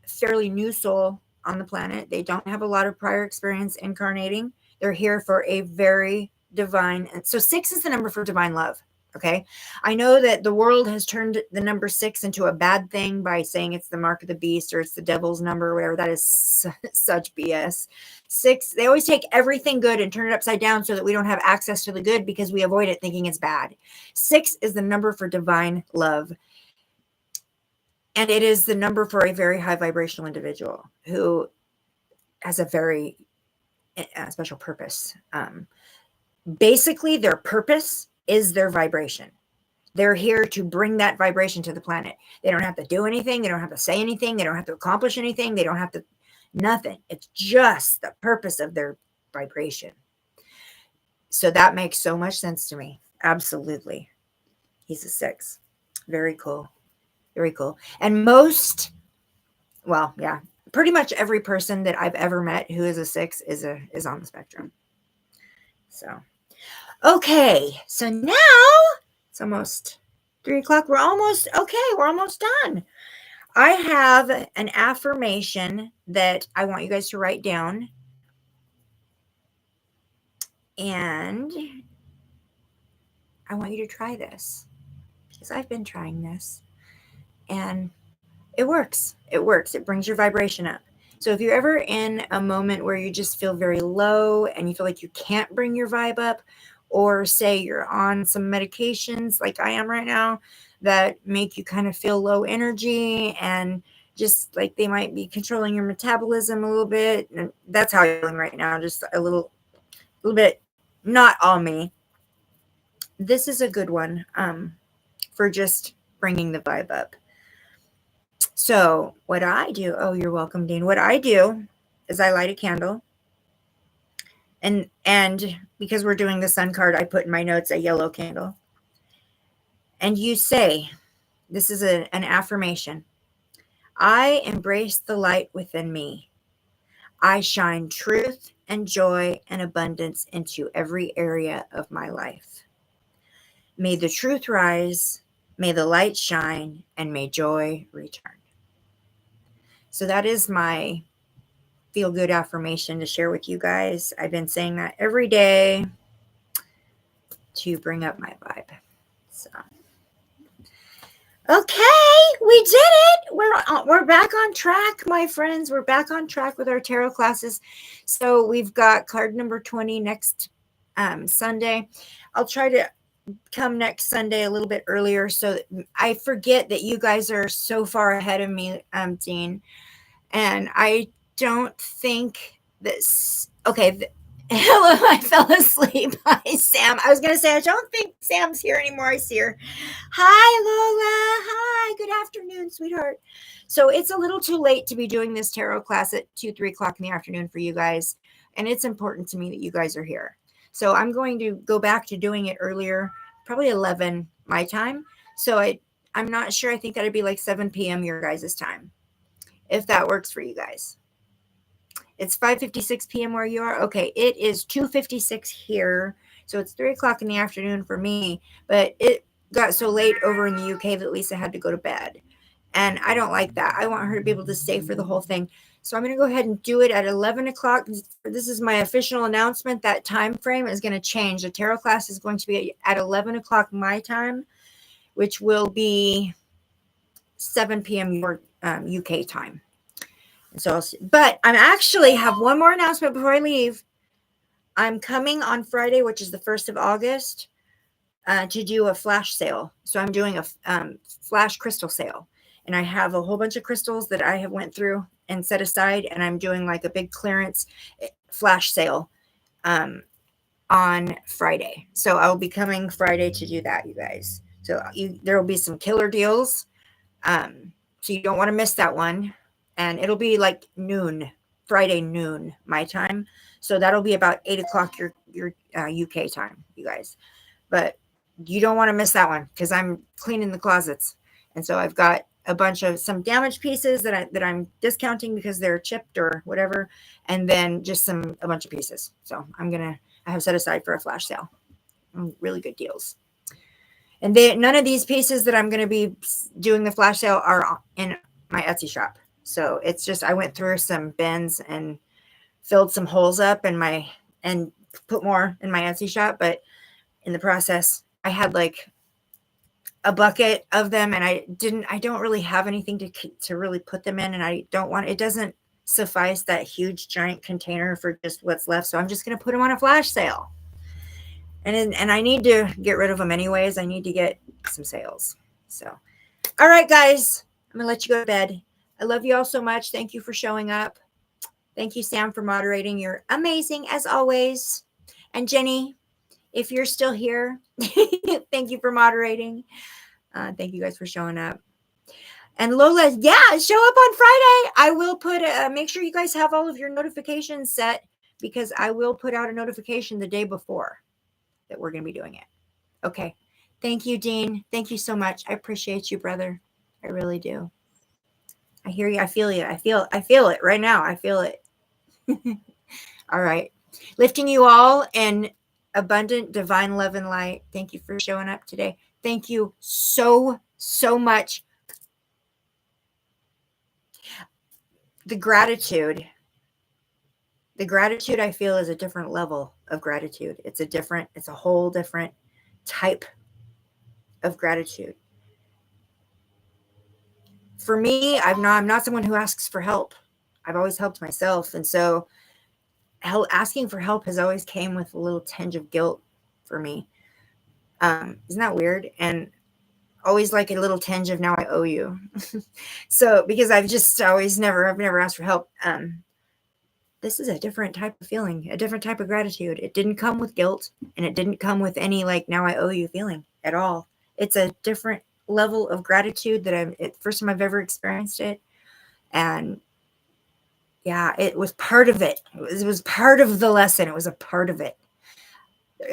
fairly new soul on the planet. They don't have a lot of prior experience incarnating. They're here for a very divine. So 6 is the number for divine love. Okay. I know that the world has turned the number 6 into a bad thing by saying it's the mark of the beast or it's the devil's number or whatever. That is such BS. 6, they always take everything good and turn it upside down so that we don't have access to the good because we avoid it thinking it's bad. 6 is the number for divine love. And it is the number for a very high vibrational individual who has a very special purpose. Basically, their purpose is their vibration. They're here to bring that vibration to the planet. They don't have to do anything. They don't have to say anything. They don't have to accomplish anything. They don't have to, nothing. It's just the purpose of their vibration. So that makes so much sense to me. Absolutely. He's a 6. Very cool. Very cool. And pretty much every person that I've ever met who is a 6 is on the spectrum. So, okay. So now it's almost 3 o'clock. We're almost done. I have an affirmation that I want you guys to write down. And I want you to try this because I've been trying this. And it works. It brings your vibration up. So if you're ever in a moment where you just feel very low and you feel like you can't bring your vibe up, or say you're on some medications like I am right now that make you kind of feel low energy and just like they might be controlling your metabolism a little bit. And that's how I'm feeling right now. Just a little bit, not all me. This is a good one for just bringing the vibe up. So what I do, oh, you're welcome, Dean. What I do is I light a candle. And because we're doing the sun card, I put in my notes a yellow candle. And you say, this is an affirmation. I embrace the light within me. I shine truth and joy and abundance into every area of my life. May the truth rise May the light shine and may joy return. So that is my feel good affirmation to share with you guys. I've been saying that every day to bring up my vibe. So, okay, we did it. We're back on track, my friends. We're back on track with our tarot classes. So we've got card number 20 next Sunday. I'll try to come next Sunday a little bit earlier, so I forget that you guys are so far ahead of me, Dean. And I don't think this. Okay. Hello, I fell asleep. Hi, Sam. I was going to say, I don't think Sam's here anymore. I see her. Hi, Lola. Hi. Good afternoon, sweetheart. So it's a little too late to be doing this tarot class at 2-3 o'clock in the afternoon for you guys. And it's important to me that you guys are here. So I'm going to go back to doing it earlier, probably 11 my time. So I'm not sure. I think that'd be like 7 p.m. your guys' time, if that works for you guys. It's 5:56 p.m. where you are. Okay, it is 2:56 here. So it's 3 o'clock in the afternoon for me. But it got so late over in the UK that Lisa had to go to bed. And I don't like that. I want her to be able to stay for the whole thing. So I'm going to go ahead and do it at 11 o'clock. This is my official announcement. That time frame is going to change. The tarot class is going to be at 11 o'clock my time, which will be 7 p.m. your UK time. So, but I actually have one more announcement before I leave. I'm coming on Friday, which is the 1st of August, to do a flash sale. So I'm doing a flash crystal sale. And I have a whole bunch of crystals that I have went through and set aside. And I'm doing like a big clearance flash sale on Friday. So I'll be coming Friday to do that, you guys. So there will be some killer deals. So you don't want to miss that one. And it'll be like noon, Friday noon, my time. So that'll be about 8 o'clock your UK time, you guys. But you don't want to miss that one because I'm cleaning the closets. And so I've got a bunch of some damaged pieces that I'm discounting because they're chipped or whatever. And then just a bunch of pieces. So I have set aside for a flash sale. Really good deals. And none of these pieces that I'm going to be doing the flash sale are in my Etsy shop. So it's just, I went through some bins and filled some holes up and put more in my Etsy shop. But in the process, I had like a bucket of them and I don't really have anything to really put them in. And it doesn't suffice that huge giant container for just what's left. So I'm just going to put them on a flash sale. And I need to get rid of them anyways. I need to get some sales. So, all right, guys, I'm going to let you go to bed. I love you all so much. Thank you for showing up. Thank you, Sam, for moderating. You're amazing as always. And Jenny, if you're still here, thank you for moderating. Thank you guys for showing up. And Lola, yeah, show up on Friday. I will put, make sure you guys have all of your notifications set because I will put out a notification the day before that we're going to be doing it. Okay. Thank you, Dean. Thank you so much. I appreciate you, brother. I really do. I hear you. I feel you. I feel it right now. I feel it. All right. Lifting you all in abundant divine love and light. Thank you for showing up today. Thank you so much. The gratitude I feel is a different level of gratitude. It's a whole different type of gratitude. For me, I'm not someone who asks for help. I've always helped myself. And so asking for help has always came with a little tinge of guilt for me. Isn't that weird? And always like a little tinge of now I owe you. So, because I've never asked for help. This is a different type of feeling, a different type of gratitude. It didn't come with guilt and it didn't come with any like now I owe you feeling at all. It's a different level of gratitude that first time I've ever experienced it. And yeah, it was part of it. It was part of the lesson. It was a part of it.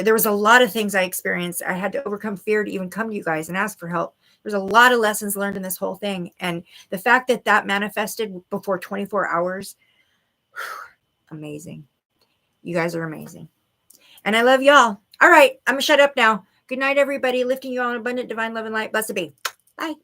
There was a lot of things I experienced. I had to overcome fear to even come to you guys and ask for help. There's a lot of lessons learned in this whole thing. And the fact that manifested before 24 hours, amazing. You guys are amazing. And I love y'all. All right, I'm going to shut up now. Good night, everybody. Lifting you all in abundant divine love and light. Blessed be. Bye.